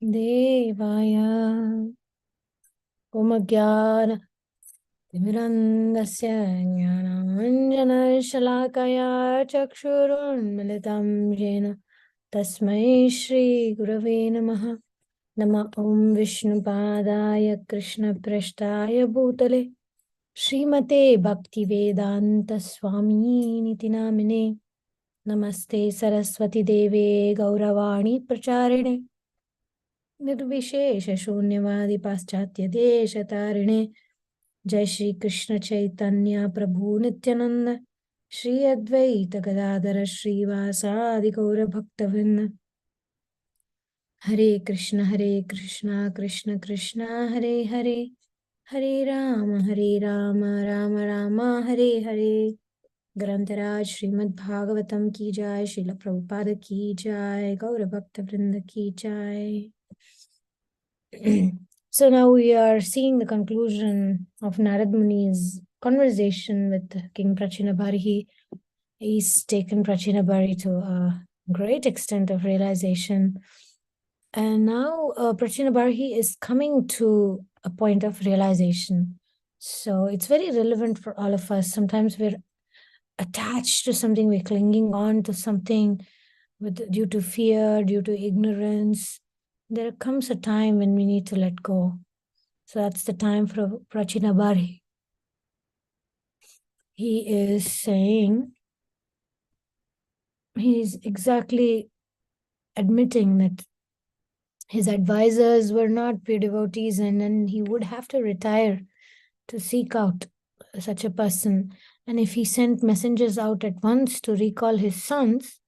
Devaya Omagyan Timirandasya Jnanamanjana Shalakaya Chakshurun Militam Jena Tasmai Shri Gurave Namaha Nama Om Vishnu Padaya Krishna Prashtaya Bhutale Srimate Bhakti Vedanta Swami Niti Namine Namaste Saraswati Deve Gauravani Pracharine निर्विशेष शून्यवादी पाश्चात्य देश तारिणे जय श्री कृष्ण चैतन्य प्रभु नित्यानंद श्री अद्वैत गदाधर श्रीवासादि गौर भक्तवृंद हरे कृष्ण कृष्ण कृष्ण हरे हरे हरे राम राम राम हरे हरे ग्रंथराज श्रीमद् भागवतम की जय श्रील प्रभुपाद की जय गौर भक्तवृंद की जय So now we are seeing the conclusion of Narad Muni's conversation with King Prachinabhari. He's taken Prachinabhari to a great extent of realization. And now Prachinabhari is coming to a point of realization. So it's very relevant for all of us. Sometimes we're attached to something, we're clinging on to something due to fear, due to ignorance. There comes a time when we need to let go. So that's the time for Prachinabhari. He is saying, he's exactly admitting that his advisors were not pure devotees, and then he would have to retire to seek out such a person. And if he sent messengers out at once to recall his sons,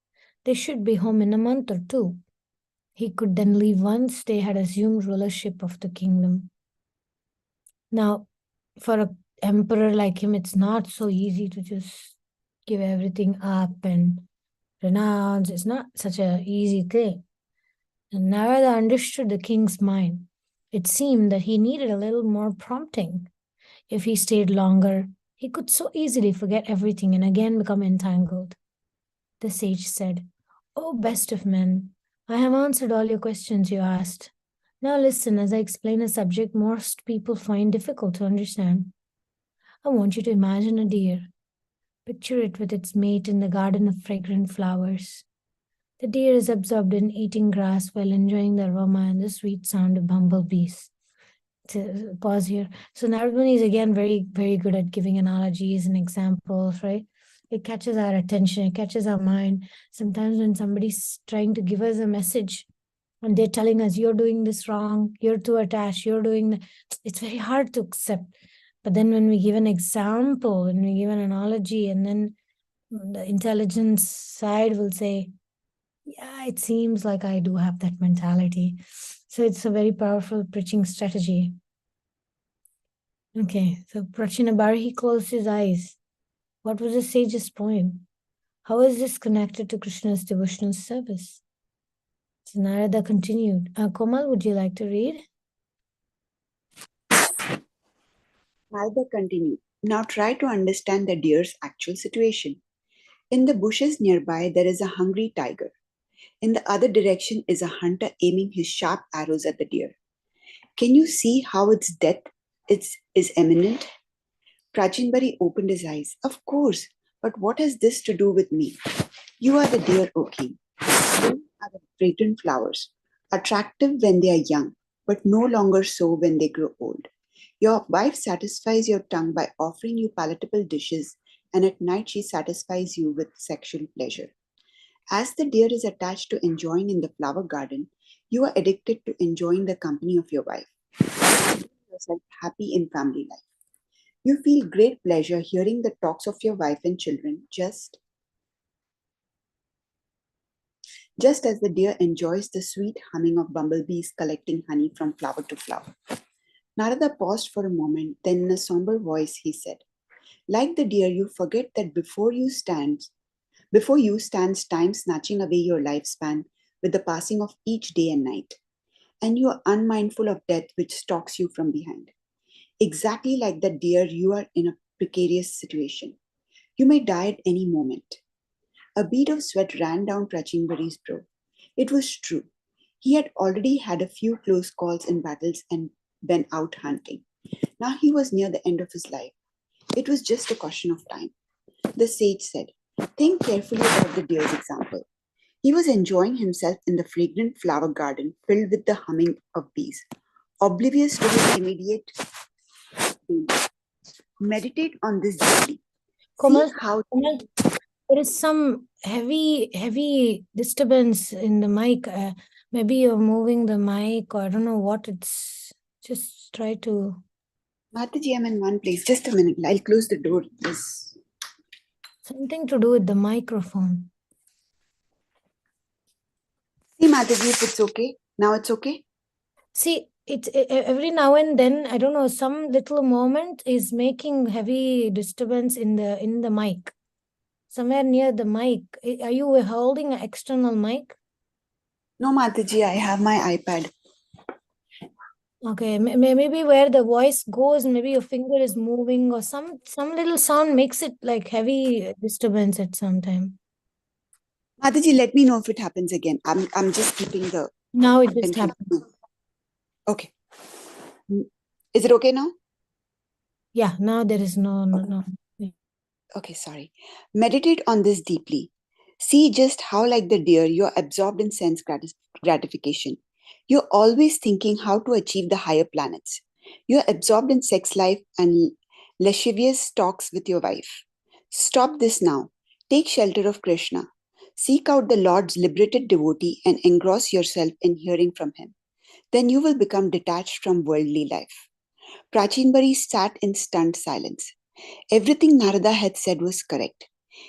they should be home in a month or two. He could then leave once they had assumed rulership of the kingdom. Now, for an emperor like him, it's not so easy to just give everything up and renounce. It's not such an easy thing. And Narada understood the king's mind. It seemed that he needed a little more prompting. If he stayed longer, he could so easily forget everything and again become entangled. The sage said, "O best of men, I have answered all your questions you asked. Now listen as I explain a subject most people find difficult to understand. I want you to imagine a deer. Picture it with its mate in the garden of fragrant flowers. The deer is absorbed in eating grass while enjoying the aroma and the sweet sound of bumblebees." To pause here. So Narad Muni is again very, very good at giving analogies and examples, right? It catches our attention, it catches our mind. Sometimes when somebody's trying to give us a message and they're telling us, you're doing this wrong, you're too attached, you're doing, it's very hard to accept. But then when we give an example, when we give an analogy, and then the intelligence side will say, yeah, it seems like I do have that mentality. So it's a very powerful preaching strategy. Okay, so Prachinabhari, he closed his eyes. What was the sage's point? How is this connected to Krishna's devotional service? So Narada continued. Komal, would you like to read? Narada continued. Now try to understand the deer's actual situation. In the bushes nearby, there is a hungry tiger. In the other direction is a hunter aiming his sharp arrows at the deer. Can you see how its death is imminent? Prachinbari opened his eyes. Of course, but what has this to do with me? You are the deer, O king. You are the fragrant flowers, attractive when they are young, but no longer so when they grow old. Your wife satisfies your tongue by offering you palatable dishes, and at night she satisfies you with sexual pleasure. As the deer is attached to enjoying in the flower garden, you are addicted to enjoying the company of your wife. You feel yourself happy in family life. You feel great pleasure hearing the talks of your wife and children, just as the deer enjoys the sweet humming of bumblebees collecting honey from flower to flower. Narada paused for a moment, then in a somber voice he said, like the deer, you forget that before you stands time snatching away your lifespan with the passing of each day and night, and you are unmindful of death which stalks you from behind. Exactly like that deer, you are in a precarious situation. You may die at any moment. A bead of sweat ran down Prachinbari's brow. It was true. He had already had a few close calls in battles and been out hunting. Now he was near the end of his life. It was just a question of time. The sage said, "Think carefully about the deer's example. He was enjoying himself in the fragrant flower garden filled with the humming of bees, oblivious to his immediate danger. Meditate on this deeply. See Komal, how Komal, there is some heavy disturbance in the mic. Maybe you're moving the mic, or I don't know what it's. Just try to. Mataji, I'm in one place. Just a minute. I'll close the door. Yes. Something to do with the microphone. See, Mataji, if it's okay. Now it's okay. See, it's every now and then, I don't know, some little moment is making heavy disturbance in the mic. Somewhere near the mic. Are you holding an external mic? No, Mataji, I have my iPad. Okay, maybe where the voice goes, maybe your finger is moving or some little sound makes it like heavy disturbance at some time. Mataji, let me know if it happens again. I'm just keeping the Now it just attention. happened. Okay. Is it okay now? Yeah, now there is no. Okay, sorry. Meditate on this deeply. See just how, like the deer, you're absorbed in sense gratification. You're always thinking how to achieve the higher planets. You're absorbed in sex life and lascivious talks with your wife. Stop this now. Take shelter of Krishna. Seek out the Lord's liberated devotee and engross yourself in hearing from him. Then you will become detached from worldly life. Prachinbari sat in stunned silence. Everything Narada had said was correct.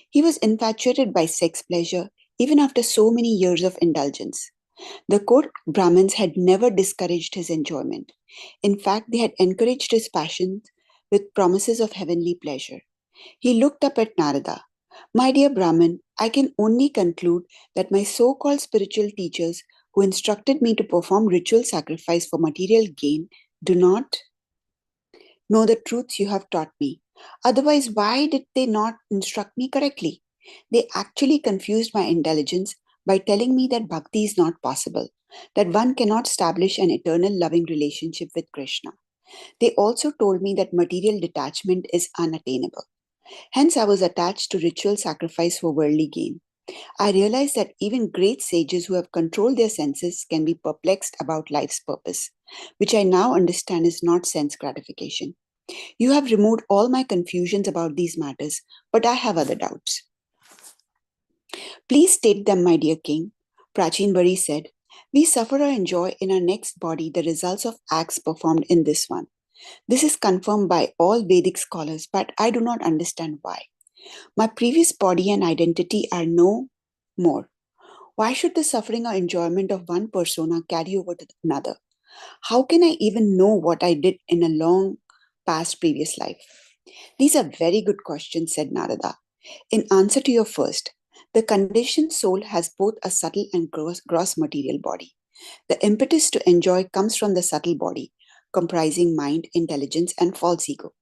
He was infatuated by sex pleasure even after so many years of indulgence. The court Brahmins had never discouraged his enjoyment. In fact, they had encouraged his passions with promises of heavenly pleasure. He looked up at Narada. "My dear Brahmin, I can only conclude that my so called spiritual teachers who instructed me to perform ritual sacrifice for material gain do not know the truths you have taught me. Otherwise, why did they not instruct me correctly? They actually confused my intelligence by telling me that bhakti is not possible, that one cannot establish an eternal loving relationship with Krishna. They also told me that material detachment is unattainable. Hence, I was attached to ritual sacrifice for worldly gain. I realized that even great sages who have controlled their senses can be perplexed about life's purpose, which I now understand is not sense gratification. You have removed all my confusions about these matters, but I have other doubts. Please state them, my dear king. Prachin Bari said, "We suffer or enjoy in our next body the results of acts performed in this one. This is confirmed by all Vedic scholars, but I do not understand why. My previous body and identity are no more. Why should the suffering or enjoyment of one persona carry over to another? How can I even know what I did in a long past previous life?" "These are very good questions," said Narada. "In answer to your first, the conditioned soul has both a subtle and gross material body. The impetus to enjoy comes from the subtle body, comprising mind, intelligence, and false ego.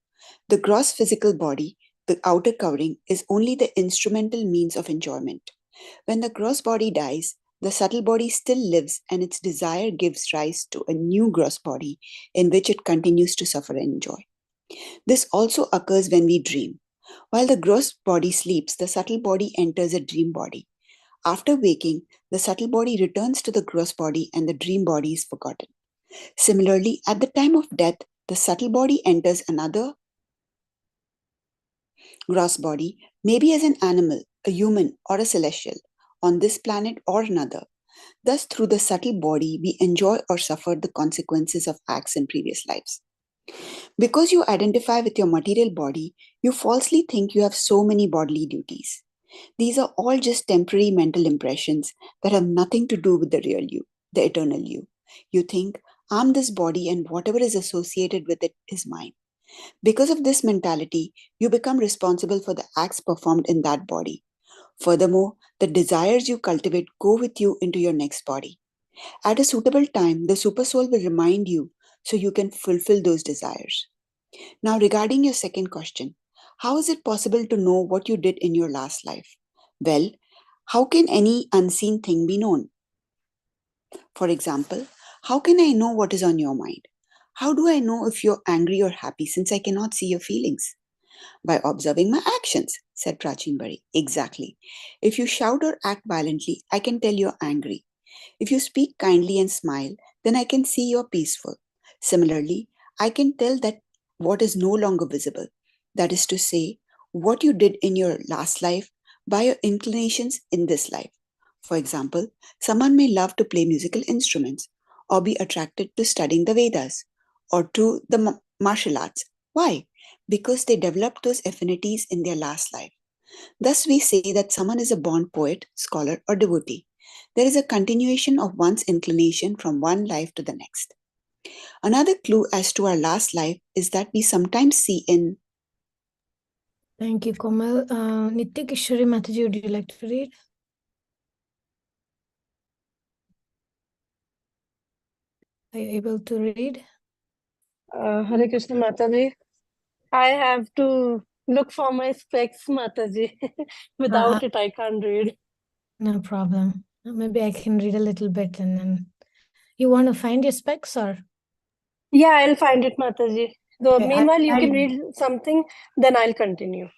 The gross physical body, the outer covering, is only the instrumental means of enjoyment. When the gross body dies, the subtle body still lives and its desire gives rise to a new gross body in which it continues to suffer and enjoy. This also occurs when we dream. While the gross body sleeps, the subtle body enters a dream body. After waking, the subtle body returns to the gross body and the dream body is forgotten. Similarly, at the time of death, the subtle body enters another gross body, maybe as an animal, a human, or a celestial, on this planet or another. Thus, through the subtle body, we enjoy or suffer the consequences of acts in previous lives. Because you identify with your material body, you falsely think you have so many bodily duties. These are all just temporary mental impressions that have nothing to do with the real you, the eternal you. You think, "I'm this body and whatever is associated with it is mine." Because of this mentality, you become responsible for the acts performed in that body. Furthermore, the desires you cultivate go with you into your next body. At a suitable time, the supersoul will remind you so you can fulfill those desires. Now, regarding your second question, how is it possible to know what you did in your last life? Well, how can any unseen thing be known? For example, how can I know what is on your mind? How do I know if you're angry or happy since I cannot see your feelings? By observing my actions, said Prachin Bari. Exactly. If you shout or act violently, I can tell you're angry. If you speak kindly and smile, then I can see you're peaceful. Similarly, I can tell that what is no longer visible. That is to say, what you did in your last life by your inclinations in this life. For example, someone may love to play musical instruments or be attracted to studying the Vedas or to the martial arts. Why? Because they developed those affinities in their last life. Thus, we say that someone is a born poet, scholar, or devotee. There is a continuation of one's inclination from one life to the next. Another clue as to our last life is that we sometimes see in. Thank you, Komal. Nitya Kishori Mataji, would you like to read? Are you able to read? Hare Krishna Mataji. I have to look for my specs, Mataji. Without it, I can't read. No problem. Maybe I can read a little bit and then. You want to find your specs or? Yeah, I'll find it, Mataji. Though, Okay, meanwhile, you can I'll- read something, then I'll continue.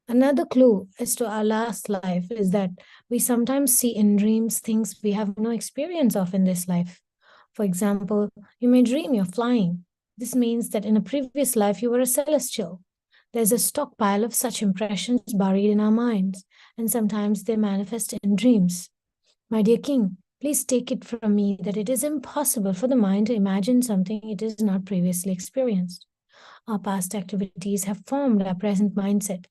Another clue as to our last life is that we sometimes see in dreams things we have no experience of in this life. For example, you may dream you're flying. This means that in a previous life you were a celestial. There's a stockpile of such impressions buried in our minds, and sometimes they manifest in dreams. My dear king, please take it from me that it is impossible for the mind to imagine something it has not previously experienced. Our past activities have formed our present mindset,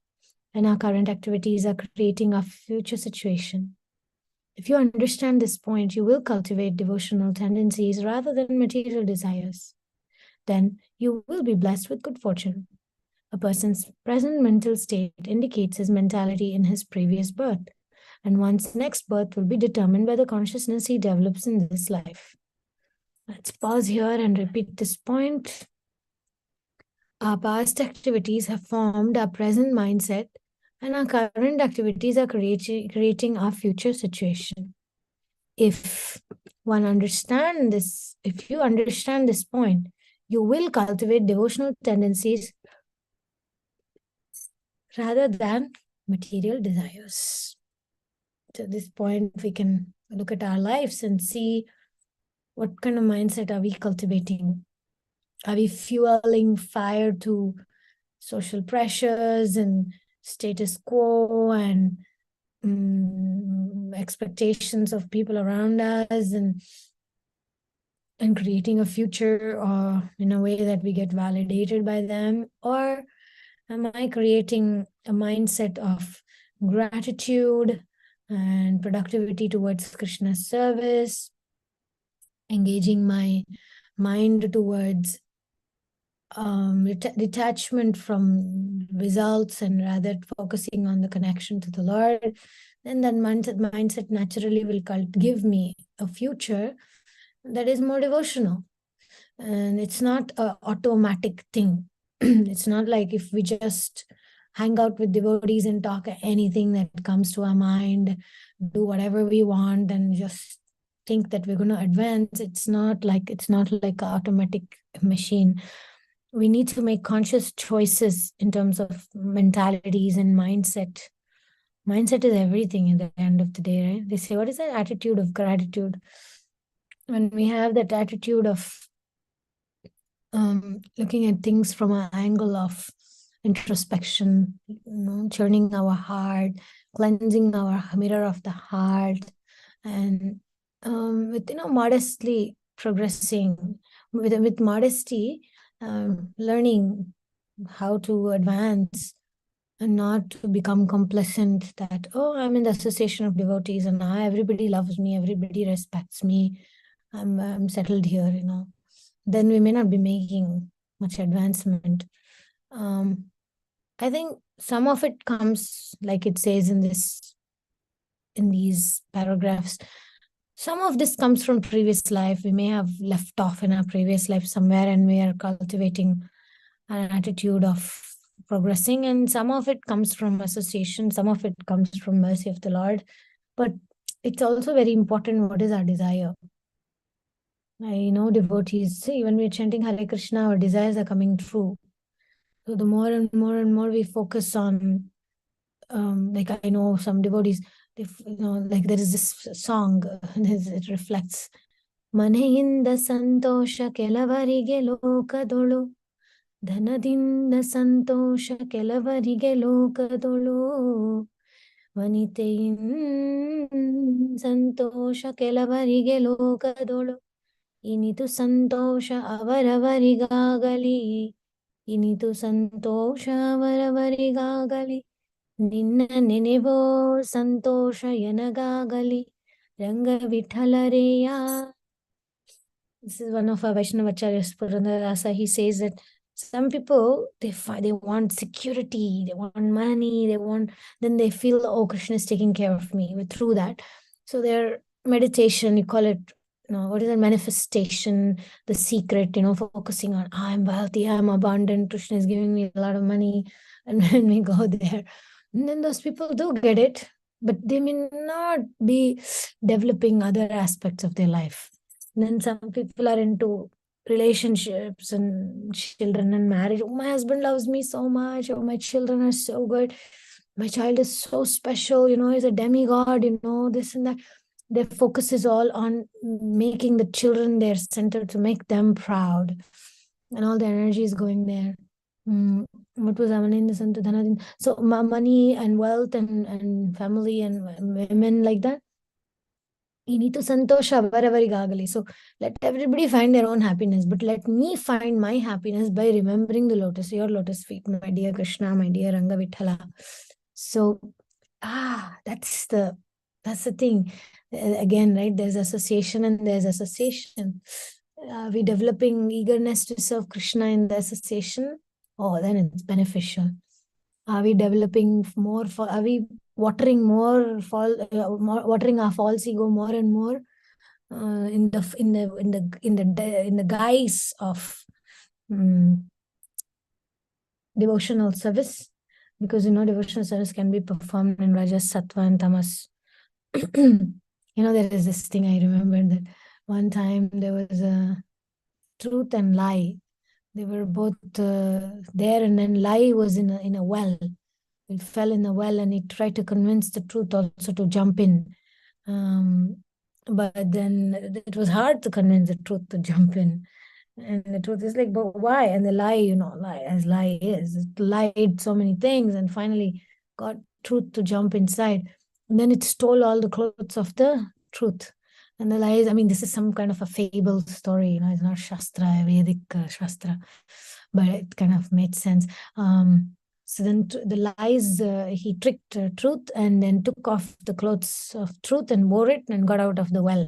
and our current activities are creating our future situation. If you understand this point, you will cultivate devotional tendencies rather than material desires. Then you will be blessed with good fortune. A person's present mental state indicates his mentality in his previous birth, and one's next birth will be determined by the consciousness he develops in this life. Let's pause here and repeat this point. Our past activities have formed our present mindset, and our current activities are creating our future situation. If one understand this, if you understand this point, you will cultivate devotional tendencies rather than material desires. To this point, we can look at our lives and see what kind of mindset are we cultivating. Are we fueling fire to social pressures and status quo and expectations of people around us and creating a future or in a way that we get validated by them? Or am I creating a mindset of gratitude and productivity towards Krishna's service, engaging my mind towards detachment from results and rather focusing on the connection to the Lord? Then that mindset naturally will give me a future that is more devotional. And it's not an automatic thing. It's not like if we just hang out with devotees and talk anything that comes to our mind, do whatever we want and just think that we're going to advance. It's not like an automatic machine. We need to make conscious choices in terms of mentalities and mindset. Mindset is everything at the end of the day, right? They say, what is that attitude of gratitude? When we have that attitude of looking at things from an angle of introspection, turning our heart, cleansing our mirror of the heart, and with modestly progressing, with modesty, learning how to advance and not to become complacent that, oh, I'm in the association of devotees and now everybody loves me, everybody respects me, I'm settled here, then we may not be making much advancement. I think some of it comes, like it says in these paragraphs, some of this comes from previous life. We may have left off in our previous life somewhere and we are cultivating an attitude of progressing, and some of it comes from association, some of it comes from mercy of the Lord. But it's also very important what is our desire. I know devotees, see, when we're chanting Hare Krishna, our desires are coming true. So the more and more and more we focus on, like I know some devotees, like there is this song, it reflects, ಮನೆಯಿಂದ ಸಂತೋಷ ಕೆಲವರಿಗೆ ಲೋಕದೊಳು ಧನದಿಂದ ಸಂತೋಷ ಕೆಲವರಿಗೆ ಲೋಕದೊಳು ವನಿತೆಯಿಂದ ಸಂತೋಷ ಕೆಲವರಿಗೆ ಲೋಕದೊಳು ಇನಿತು ಸಂತೋಷ ಅವರವರಿಗಾಗಲಿ ಇನಿತು ಸಂತೋಷ ಅವರವರಿಗಾಗಲಿ ನಿನ್ನ ನೆನೆವೋ ಸಂತೋಷ ಎನಗಾಗಲಿ ರಂಗ ವಿಠಲರೇಯ. This is one of our Vaishnavacharyas, Purandarasa. He says that some people, they want security, they want money, then they feel, oh, Krishna is taking care of me through that. So their meditation, you call it, what is that, manifestation, the secret, focusing on, I'm wealthy, I'm abundant, Krishna is giving me a lot of money. And when we go there, and then those people do get it, but they may not be developing other aspects of their life. And then some people are into relationships and children and marriage. Oh, my husband loves me so much. Oh, my children are so good. My child is so special, he's a demigod, this and that. Their focus is all on making the children their center, to make them proud. And all the energy is going there. What was Amaninda Santu Dhanadin? So money and wealth and family and women like that. Initu santosha avaravarigagali. So let everybody find their own happiness, but let me find my happiness by remembering the lotus, your lotus feet, my dear Krishna, my dear Ranga Vithala. So that's the thing. Again, right? There's association and there's association. Are we developing eagerness to serve Krishna in the association? Oh, then it's beneficial. Are we developing more? Are we watering watering our false ego more and more in the guise of devotional service? Because devotional service can be performed in Rajas, Sattva, and Tamas. There is this thing I remember that one time there was a truth and lie. They were both there, and then lie was in a well. It fell in the well, and he tried to convince the truth also to jump in. But then it was hard to convince the truth to jump in. And the truth is like, but why? And the lie, lie as lie is, it lied so many things and finally got truth to jump inside. And then it stole all the clothes of the truth. And the lies, this is some kind of a fable story, it's not Shastra, Vedic Shastra, but it kind of made sense. So then the lies, he tricked truth and then took off the clothes of truth and wore it and got out of the well.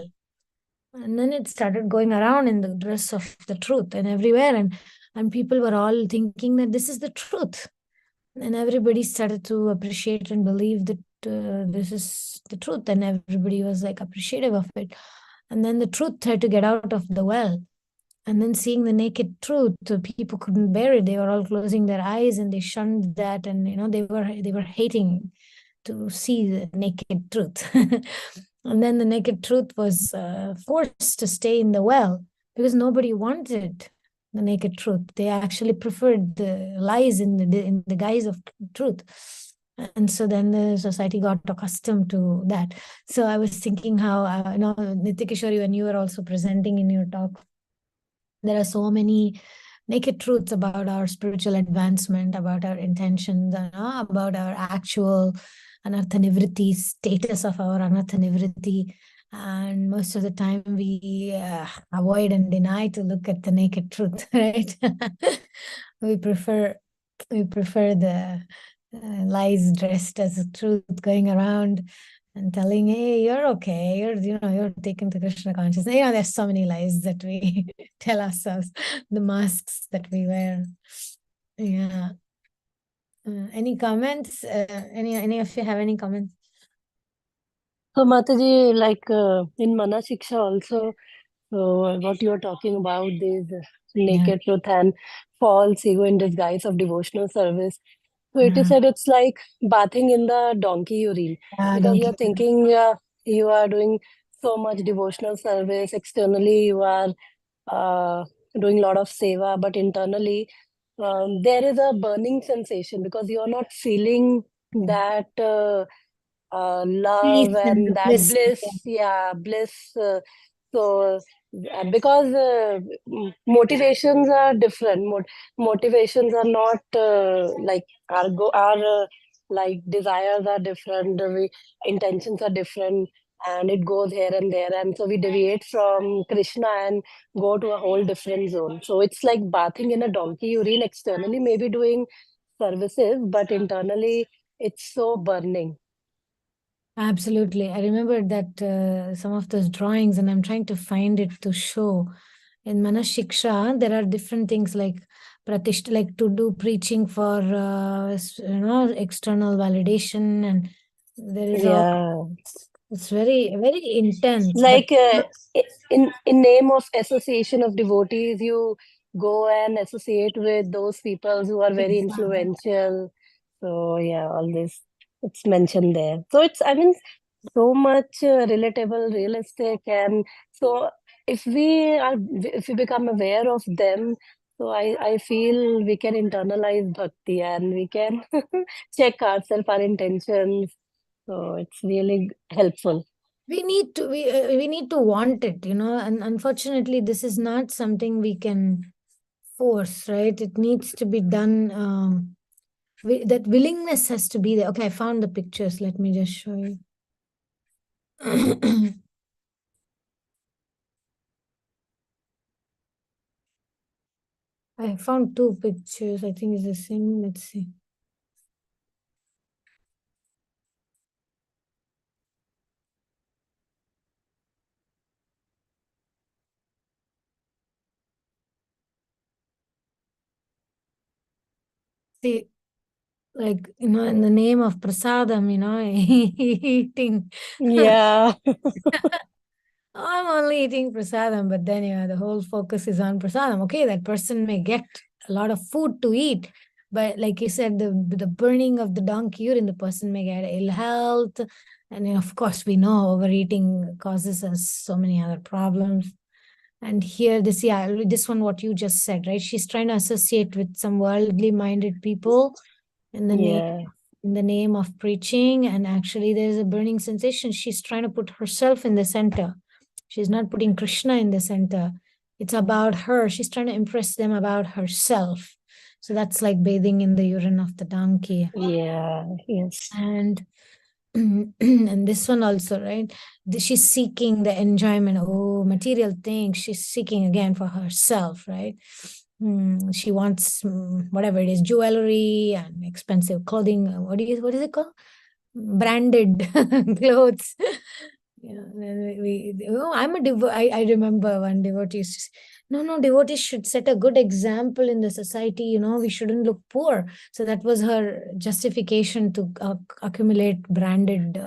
And then it started going around in the dress of the truth and everywhere. And people were all thinking that this is the truth. And everybody started to appreciate and believe that this is the truth. And everybody was like appreciative of it. And then the truth had to get out of the well. And then seeing the naked truth, people couldn't bear it. They were all closing their eyes and they shunned that. And, they were hating to see the naked truth. And then the naked truth was forced to stay in the well because nobody wanted the naked truth. They actually preferred the lies in the guise of truth. And so then the society got accustomed to that. So I was thinking how, Nityakishori, when you were also presenting in your talk, there are so many naked truths about our spiritual advancement, about our intentions, about our actual anartha nivritti, status of our anartha nivritti. And most of the time we avoid and deny to look at the naked truth, right? We prefer the lies dressed as a truth, going around and telling, hey, you're okay, you're taken to Krishna consciousness. There's so many lies that we tell ourselves, the masks that we wear. Yeah. Any comments? Any of you have any comments? So Mataji, like in Mana Shiksha also, what you are talking about, this naked truth and false ego in disguise of devotional service. So it is said it's like bathing in the donkey urine, because you're thinking you are doing so much devotional service. Externally, you are doing a lot of seva, but internally, there is a burning sensation because you are not feeling that love Peace and the and that bliss. bliss. Yeah, bliss. So, because motivations are different. Motivations are not like our like desires are different. Intentions are different, and it goes here and there, and so we deviate from Krishna and go to a whole different zone. So it's like bathing in a donkey urine. Externally, maybe doing services, but internally, it's so burning. Absolutely. I remember that some of those drawings, and I'm trying to find it to show. In Manashiksha, there are different things like Pratishta, like to do preaching for external validation, and there is all. Yeah. It's very very intense, but Like in name of association of devotees, you go and associate with those people who are very exactly. influential. So yeah, all this it's mentioned there. So it's, I mean, so much relatable, realistic, and so if we become aware of them, so I feel we can internalize bhakti and we can check ourselves, our intentions. So it's really helpful. we need to want it, and unfortunately this is not something we can force, right? It needs to be done. That willingness has to be there. Okay, I found the pictures. Let me just show you. I found two pictures. I think it's the same. Let's see. See, like, in the name of prasadam, eating. Yeah. I'm only eating prasadam, but then, the whole focus is on prasadam. Okay, that person may get a lot of food to eat, but like you said, the burning of the donkey urine, the person may get ill health. And of course, we know overeating causes us so many other problems. And here, this one, what you just said, right? She's trying to associate with some worldly minded people in the name Yeah. in the name of preaching, and actually there's a burning sensation. She's trying to put herself in the center. She's not putting Krishna in the center. It's about her. She's trying to impress them about herself. So that's like bathing in the urine of the donkey. Yeah. Yes. And and this one also, right? She's seeking the enjoyment. Oh, material things. She's seeking again for herself, right? She wants whatever it is, jewelry and expensive clothing. What is it called? Branded clothes. Yeah, I'm a I remember one devotee used to say, no, devotees should set a good example in the society. We shouldn't look poor. So that was her justification to accumulate branded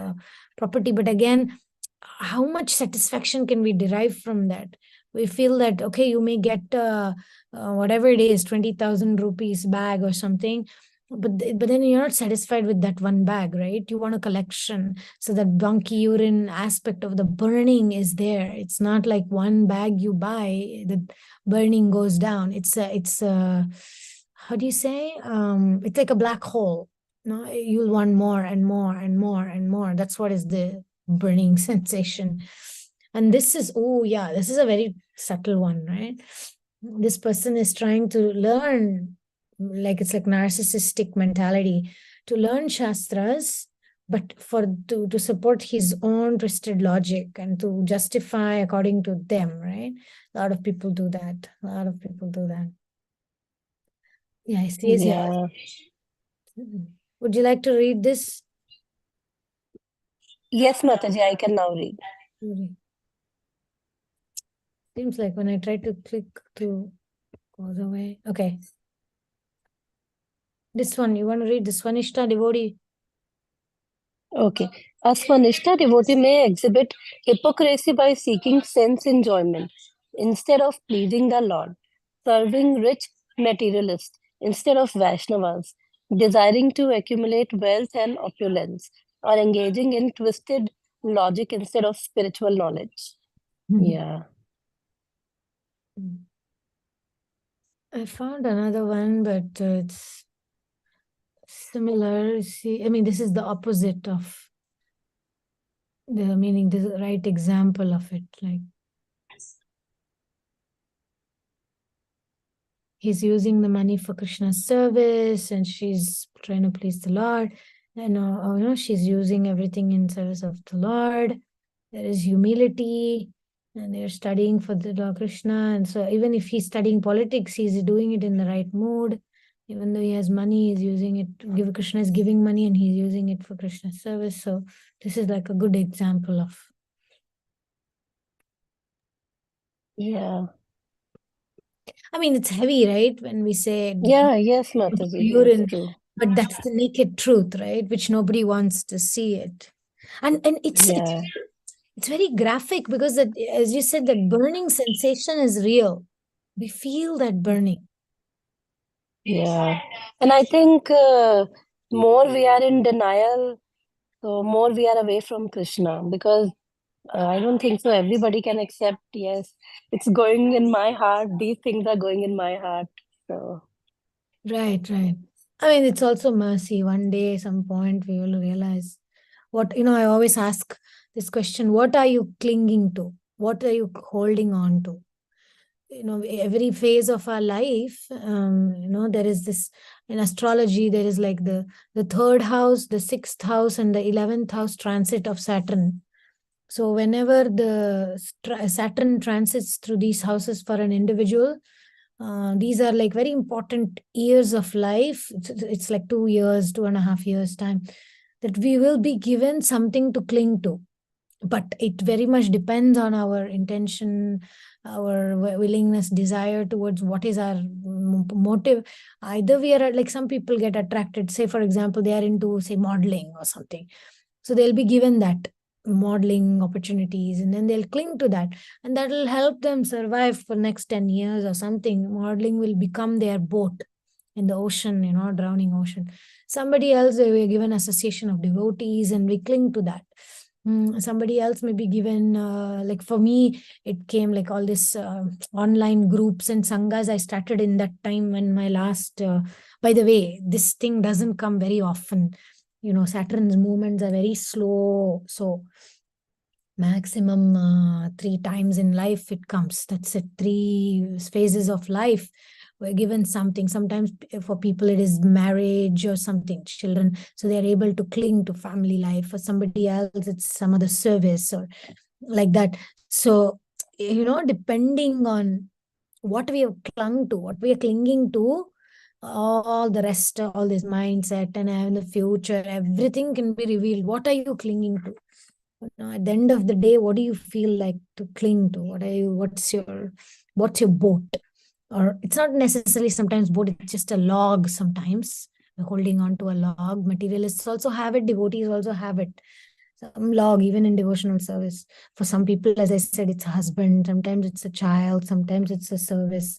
property. But again, how much satisfaction can we derive from that? We feel that, okay, you may get whatever it is, 20,000 rupees bag or something, but then you're not satisfied with that one bag, right? You want a collection. So that donkey urine aspect of the burning is there. It's not like one bag you buy, the burning goes down. It's a how do you say? It's like a black hole. No, you'll want more and more and more and more. That's what is the burning sensation. And this is, oh yeah, this is a very subtle one, right? This person is trying to learn, like it's like narcissistic mentality, to learn shastras, but to support his own twisted logic and to justify according to them, right? A lot of people do that. A lot of people do that. Yeah, I see. Yeah. Yeah. Would you like to read this? Yes, Mataji, I can now read. Seems like when I try to click to goes away. Okay. This one, you want to read this one, Ishta devotee? Okay. A Swanishta devotee may exhibit hypocrisy by seeking sense enjoyment instead of pleasing the Lord, serving rich materialists instead of Vaishnavas, desiring to accumulate wealth and opulence, or engaging in twisted logic instead of spiritual knowledge. Yeah. I found another one, but it's similar. See, I mean, this is the opposite of the meaning, this is the right example of it. Like, he's using the money for Krishna's service, and she's trying to please the Lord. And she's using everything in service of the Lord. There is humility, and they're studying for the Lord Krishna. And so even if he's studying politics, he's doing it in the right mood. Even though he has money, he's using it. Krishna is giving money, and he's using it for Krishna's service. So this is like a good example of. Yeah. I mean, it's heavy, right? When we say Yeah, yes, Mataji, urine, it's true. but that's the naked truth, right? Which nobody wants to see it. And Yeah. it's very graphic because that, as you said, that burning sensation is real. We feel that burning. Yeah. And I think more we are in denial, so more we are away from Krishna, because I don't think so everybody can accept, yes, it's going in my heart, these things are going in my heart. So Right. I mean, it's also mercy. One day, some point, we will realize what, I always ask this question, what are you clinging to? What are you holding on to? Every phase of our life, there is this, in astrology, there is like the third house, the sixth house, and the 11th house transit of Saturn. So whenever the Saturn transits through these houses for an individual, these are like very important years of life. It's like 2 years, 2.5 years time, that we will be given something to cling to. But it very much depends on our intention, our willingness, desire towards what is our motive. Either we are like, some people get attracted, say for example, they are into, say, modeling or something, so they'll be given that modeling opportunities, and then they'll cling to that, and that will help them survive for next 10 years or something. Modeling will become their boat in the ocean, drowning ocean. Somebody else, they were given association of devotees, and we cling to that. Somebody else may be given, like for me, it came like all this online groups and sanghas I started in that time when my last, by the way, this thing doesn't come very often. Saturn's movements are very slow. So maximum 3 times in life it comes. That's it. 3 phases of life. We're given something. Sometimes for people it is marriage or something, children. So they're able to cling to family life. For somebody else, it's some other service or like that. So, depending on what we have clung to, what we are clinging to, all the rest, all this mindset and in the future, everything can be revealed. What are you clinging to? At the end of the day, what do you feel like to cling to? What's your boat? Or it's not necessarily sometimes boat, it's just a log. Sometimes we're holding on to a log. Materialists also have it, devotees also have it, some log, even in devotional service. For some people, as I said, it's a husband, sometimes it's a child, sometimes it's a service,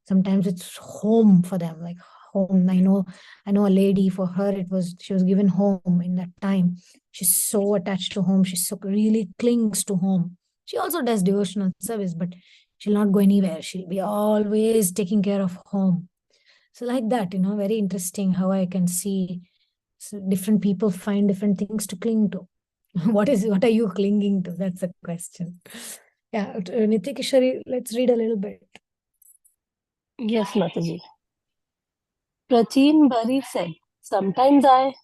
sometimes it's home for them, like home. I know a lady, for her she was given home in that time. She's so attached to home, she's so really clings to home. She also does devotional service, but she'll not go anywhere, she'll be always taking care of home. So like that, very interesting how I can see, so different people find different things to cling to. What are you clinging to? That's the question. Yeah, Nitikishwari, let's read a little bit. yes, Mataji. Prachin Bari said, sometimes I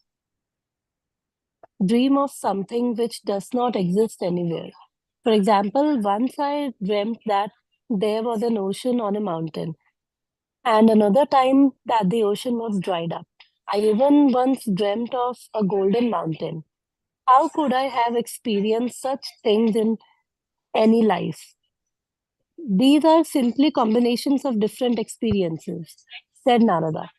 dream of something which does not exist anywhere. For example, once I dreamt that there was an ocean on a mountain, and another time that the ocean was dried up. I even once dreamt of a golden mountain. How could I have experienced such things in any life? These are simply combinations of different experiences, said Narada.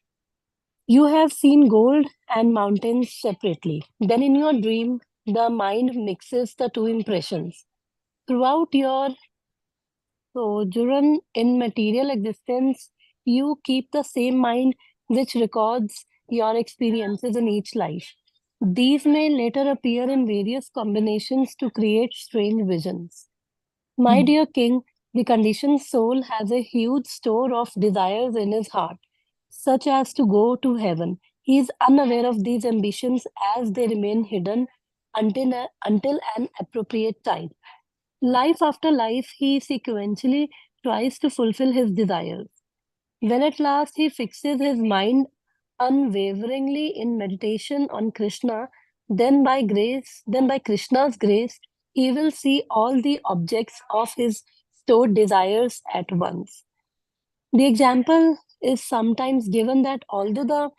You have seen gold and mountains separately. Then in your dream, the mind mixes the two impressions. Throughout your sojourn in material existence, you keep the same mind which records your experiences in each life. These may later appear in various combinations to create strange visions. My Hmm. dear king, the conditioned soul has a huge store of desires in his heart, such as to go to heaven. He is unaware of these ambitions as they remain hidden until an appropriate time. Life after life, he sequentially tries to fulfill his desires. When at last he fixes his mind unwaveringly in meditation on Krishna, then by Krishna's grace, he will see all the objects of his stored desires at once. The example is sometimes given that although the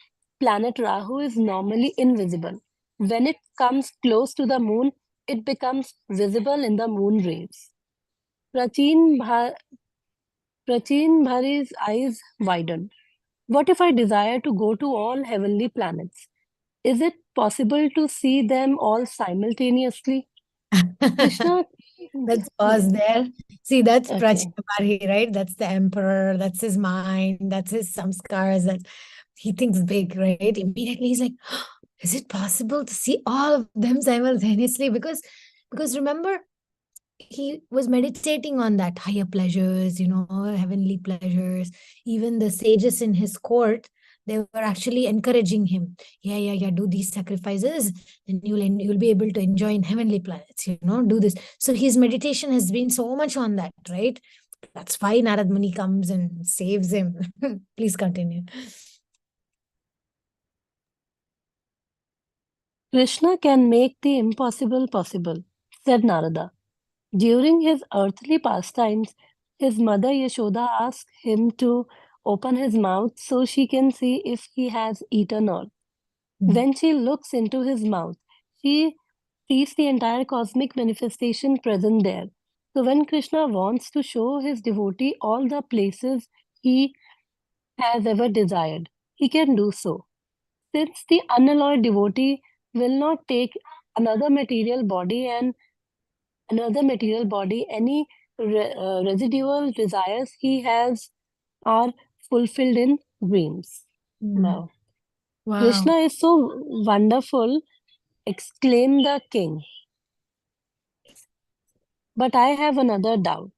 planet Rahu is normally invisible, when it comes close to the moon, it becomes visible in the moon rays. Prachin, Prachin Bhari's eyes widened. What if I desire to go to all heavenly planets? Is it possible to see them all simultaneously? Krishna, Let's yeah, pause there. See, that's okay. Prachinabarhi, right? That's the emperor. That's his mind. That's his samskars. That he thinks big, right? Immediately he's like, is it possible to see all of them simultaneously? Because remember, he was meditating on that higher pleasures, heavenly pleasures. Even the sages in his court, they were actually encouraging him. Yeah, do these sacrifices, and you'll be able to enjoy in heavenly planets. Do this. So his meditation has been so much on that, right? That's why Narad Muni comes and saves him. Please continue. Krishna can make the impossible possible, said Narada. During his earthly pastimes, his mother Yashoda asked him to open his mouth so she can see if he has eaten all. When she looks into his mouth, she sees the entire cosmic manifestation present there. So when Krishna wants to show his devotee all the places he has ever desired, he can do so. Since the unalloyed devotee will not take another material body and any residual desires he has are fulfilled in dreams. Mm. Wow. Wow. Krishna is so wonderful, exclaimed the king. But I have another doubt.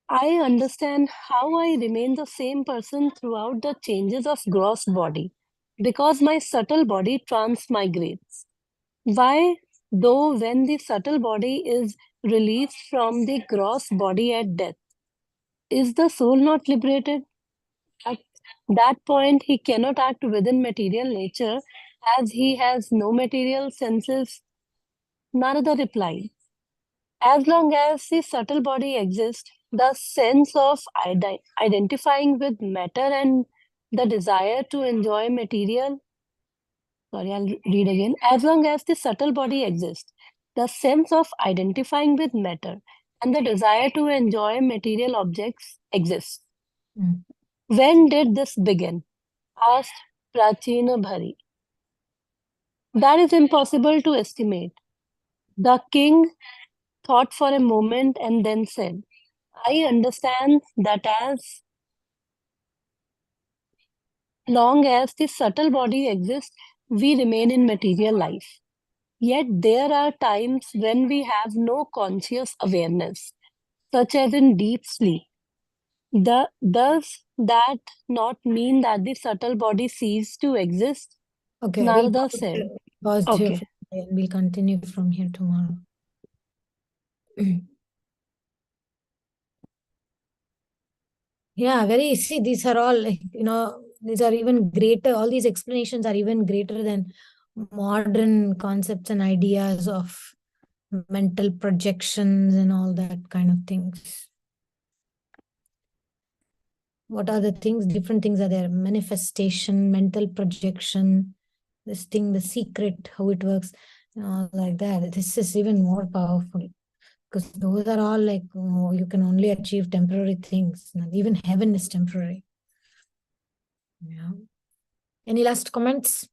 I understand how I remain the same person throughout the changes of gross body because my subtle body transmigrates. Why, though, when the subtle body is released from the gross body at death, is the soul not liberated? At that point, he cannot act within material nature as he has no material senses. Narada replied, as long as the subtle body exists, the sense of identifying with matter and the desire to enjoy material, sorry, I'll read again. As long as the subtle body exists, the sense of identifying with matter and the desire to enjoy material objects exists. Mm. When did this begin? Asked Prachina Bhari. That is impossible to estimate. The king thought for a moment and then said, I understand that as long as the subtle body exists, we remain in material life. Yet there are times when we have no conscious awareness, such as in deep sleep. Does that not mean that the subtle body ceased to exist? Okay, we'll Narada said, pause here okay. for today and we'll continue from here tomorrow. Yeah, see, these are all like, these are even greater, all these explanations are even greater than modern concepts and ideas of mental projections and all that kind of things. What are the things? Different things are there. Manifestation, mental projection, this thing, the secret, how it works, like that. This is even more powerful because those are all like, you can only achieve temporary things. Even heaven is temporary. Yeah. Any last comments?